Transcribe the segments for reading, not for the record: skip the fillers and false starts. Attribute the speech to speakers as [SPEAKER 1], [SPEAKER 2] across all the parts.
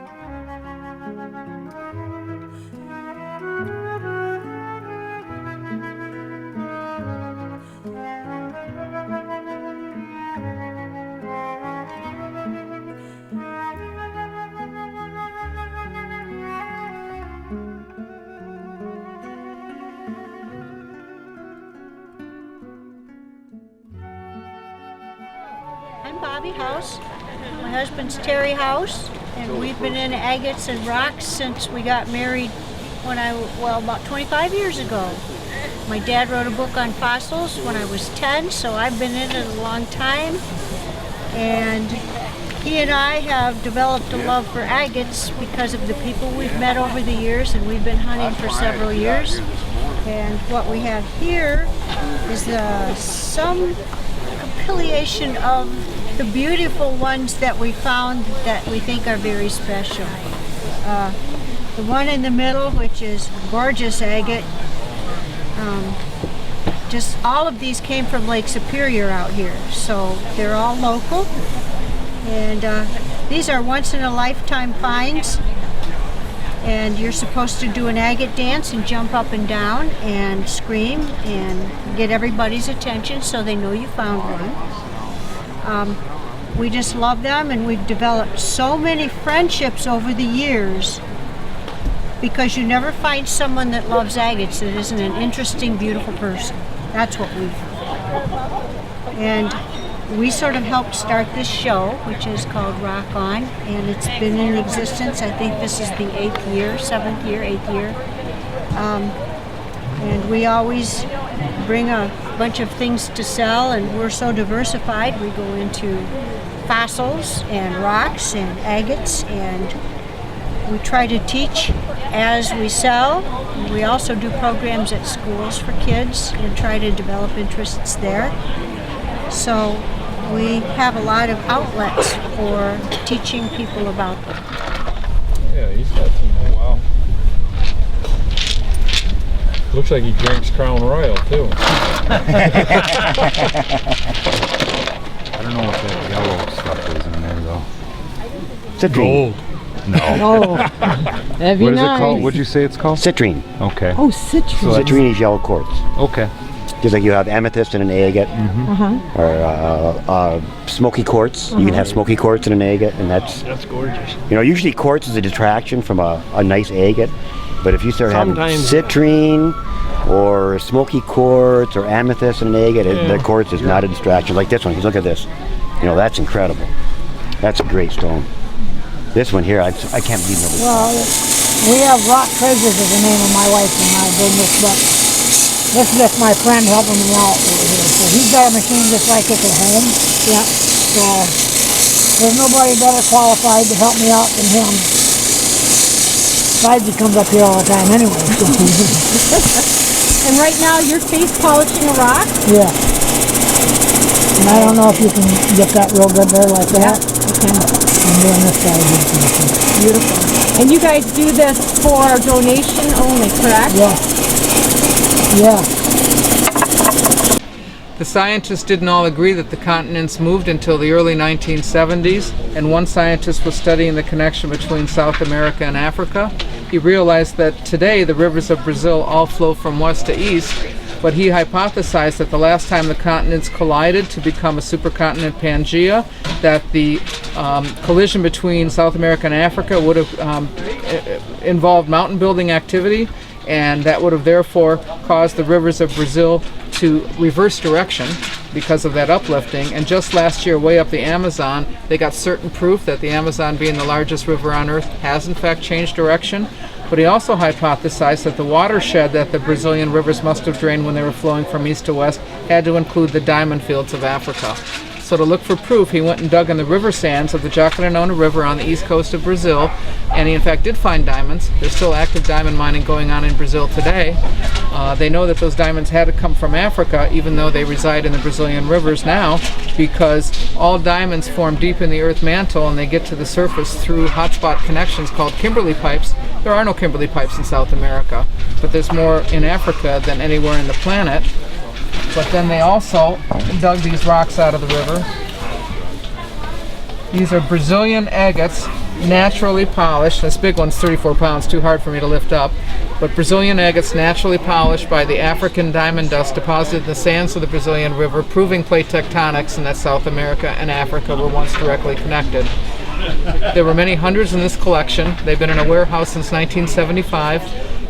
[SPEAKER 1] I'm Bobby House. My husband's Terry House, and we've been in agates and rocks since we got married about 25 years ago. My dad wrote a book on fossils when I was 10, so I've been in it a long time. And he and I have developed a love for agates because of the people we've met over the years, and we've been hunting for several years. And what we have here is some compilation of the beautiful ones that we found that we think are very special. The one in the middle, which is gorgeous agate, just all of these came from Lake Superior out here, so they're all local. And these are once-in-a-lifetime finds, and you're supposed to do an agate dance and jump up and down and scream and get everybody's attention so they know you found one. We just love them, and we've developed so many friendships over the years because you never find someone that loves agates that isn't an interesting, beautiful person. That's what we found. And we sort of helped start this show, which is called Rock On, and it's been in existence. I think this is the 8th year, 7th year, 8th year. And we always bring a bunch of things to sell, and we're so diversified. We go into fossils and rocks and agates, and we try to teach as we sell. We also do programs at schools for kids and try to develop interests there. So we have a lot of outlets for teaching people about them.
[SPEAKER 2] Yeah, he's got some, oh wow. Looks like he drinks Crown Royal too.
[SPEAKER 3] I don't know what that yellow stuff is in there though.
[SPEAKER 2] Citrine.
[SPEAKER 4] No. That'd be
[SPEAKER 3] What is
[SPEAKER 4] nice.
[SPEAKER 3] it called? What'd you say it's called?
[SPEAKER 5] Citrine.
[SPEAKER 3] Okay.
[SPEAKER 4] Oh, citrine.
[SPEAKER 3] So
[SPEAKER 5] Citrine is yellow quartz.
[SPEAKER 3] Okay.
[SPEAKER 5] Just like you have amethyst in an agate, or smoky quartz. You can have smoky quartz in an agate, and that's
[SPEAKER 6] gorgeous.
[SPEAKER 5] You know, usually quartz is a detraction from a nice agate, but if you start having citrine or smoky quartz or amethyst in an agate, the quartz is not a distraction. Like this one, look at this. You know, that's incredible. That's a great stone. This one here, I can't believe it.
[SPEAKER 4] Well, we have Rock Treasures is the name of my wife and my business, but this is just my friend helping me out over here. So he's got a machine just like this at home. Yeah. So there's nobody better qualified to help me out than him. Besides, he comes up here all the time anyway. So.
[SPEAKER 1] And right now you're face polishing a rock?
[SPEAKER 4] Yeah. And I don't know if you can get that real good there like that.
[SPEAKER 1] Okay.
[SPEAKER 4] I'm doing this side.
[SPEAKER 1] Beautiful. And you guys do this for donation only, correct?
[SPEAKER 4] Yeah. Yeah.
[SPEAKER 7] The scientists didn't all agree that the continents moved until the early 1970s, and one scientist was studying the connection between South America and Africa. He realized that today the rivers of Brazil all flow from west to east, but he hypothesized that the last time the continents collided to become a supercontinent Pangea, that the collision between South America and Africa would have involved mountain building activity, and that would have therefore caused the rivers of Brazil to reverse direction because of that uplifting. And just last year, way up the Amazon, they got certain proof that the Amazon, being the largest river on Earth, has in fact changed direction. But he also hypothesized that the watershed that the Brazilian rivers must have drained when they were flowing from east to west had to include the diamond fields of Africa. So to look for proof, he went and dug in the river sands of the Jacaranona River on the east coast of Brazil, and he in fact did find diamonds. There's still active diamond mining going on in Brazil today. They know that those diamonds had to come from Africa, even though they reside in the Brazilian rivers now, because all diamonds form deep in the earth mantle and they get to the surface through hotspot connections called Kimberley pipes. There are no Kimberley pipes in South America, but there's more in Africa than anywhere in the planet. But then they also dug these rocks out of the river. These are Brazilian agates naturally polished. This big one's 34 pounds, too hard for me to lift up. But Brazilian agates naturally polished by the African diamond dust deposited in the sands of the Brazilian River, proving plate tectonics and that South America and Africa were once directly connected. There were many hundreds in this collection. They've been in a warehouse since 1975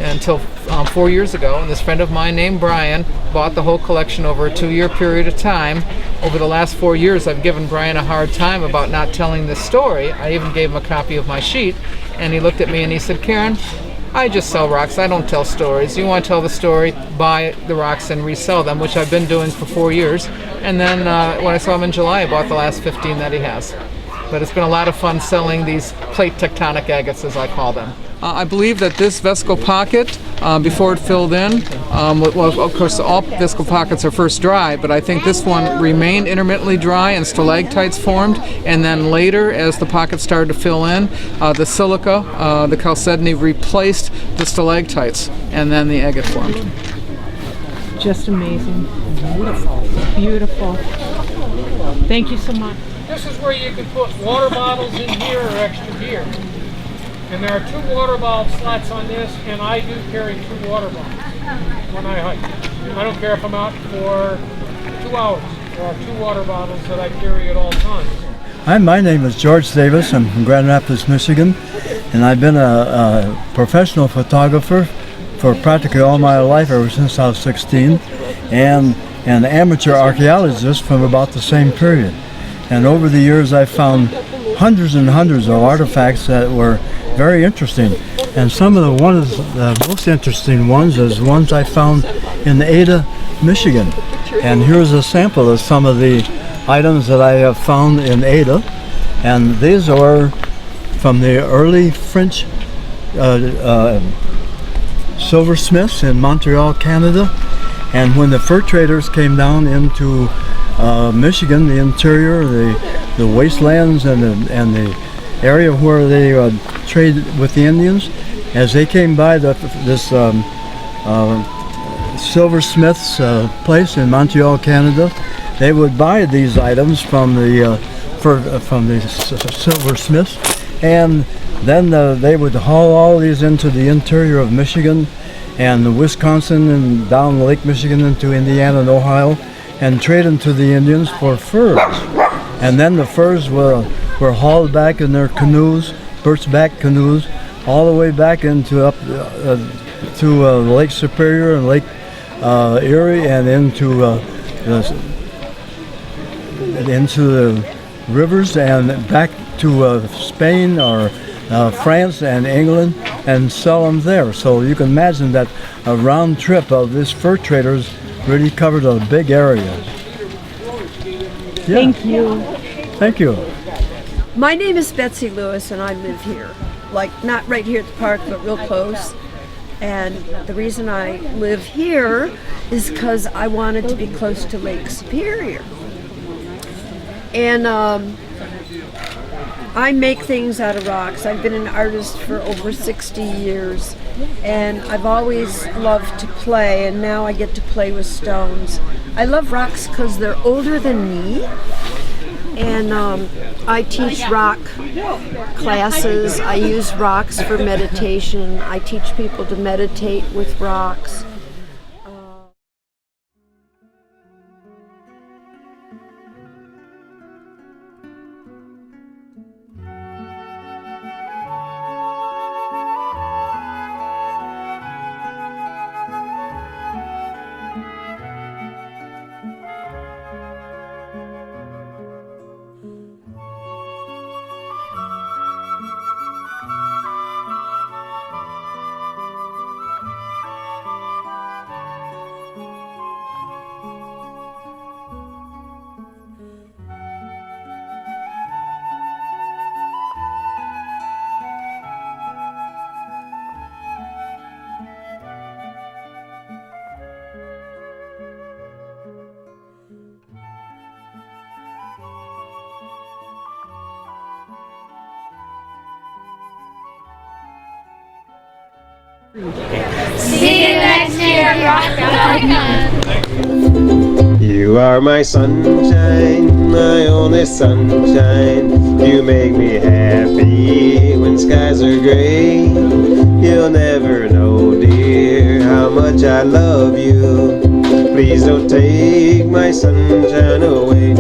[SPEAKER 7] until 4 years ago, and this friend of mine named Brian bought the whole collection over a 2-year period of time. Over the last 4 years, I've given Brian a hard time about not telling this story. I even gave him a copy of my sheet, and he looked at me and he said, "Karen, I just sell rocks. I don't tell stories. You want to tell the story, buy the rocks and resell them," which I've been doing for 4 years. And then when I saw him in July, I bought the last 15 that he has. But it's been a lot of fun selling these plate tectonic agates, as I call them. I believe that this vesicle pocket, before it filled in, well, of course, all vesicle pockets are first dry, but I think this one remained intermittently dry and stalactites formed, and then later, as the pocket started to fill in, the silica, the chalcedony, replaced the stalactites, and then the agate formed.
[SPEAKER 6] Just amazing. Beautiful. Beautiful. Thank you so much.
[SPEAKER 2] This is where you can put water bottles in here or extra gear. And there are 2 water bottle slots on this, and I do carry 2 water bottles when I hike. I don't care if I'm out for 2 hours. There are 2 water bottles that I carry at all times.
[SPEAKER 8] Hi, my name is George Davis. I'm from Grand Rapids, Michigan, and I've been a professional photographer for practically all my life, ever since I was 16, and an amateur archaeologist from about the same period. And over the years, I found hundreds and hundreds of artifacts that were very interesting. And some of the most interesting ones is ones I found in Ada, Michigan. And here's a sample of some of the items that I have found in Ada. And these are from the early French silversmiths in Montreal, Canada. And when the fur traders came down into Michigan, the interior, the wastelands, and the area where they traded with the Indians, as they came by this silversmith's place in Montreal, Canada, they would buy these items from the silversmiths, and then they would haul all these into the interior of Michigan and Wisconsin and down Lake Michigan into Indiana and Ohio, and trade them to the Indians for furs. And then the furs were hauled back in their canoes, birch-back canoes, all the way back into up to Lake Superior and Lake Erie, and into the rivers and back to Spain or France and England, and sell them there. So you can imagine that a round trip of these fur traders really covered a big area. Yeah.
[SPEAKER 6] Thank you.
[SPEAKER 8] Thank you.
[SPEAKER 9] My name is Betsy Lewis, and I live here. Like, not right here at the park, but real close. And the reason I live here is because I wanted to be close to Lake Superior. And I make things out of rocks. I've been an artist for over 60 years, and I've always loved to play, and now I get to play with stones. I love rocks because they're older than me, and I teach rock classes. I use rocks for meditation. I teach people to meditate with rocks.
[SPEAKER 10] See you next year, Rock.
[SPEAKER 11] You are my sunshine. my only sunshine. You make me happy when skies are gray. You'll never know, dear, how much I love you. Please don't take my sunshine away.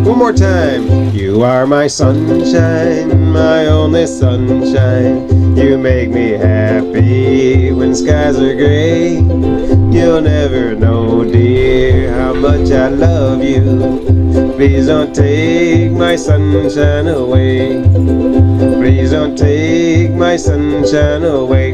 [SPEAKER 11] One more time. You are my sunshine, my only sunshine. You make me happy when skies are gray. You'll never know, dear, how much I love you. Please don't take my sunshine away. Please don't take my sunshine away.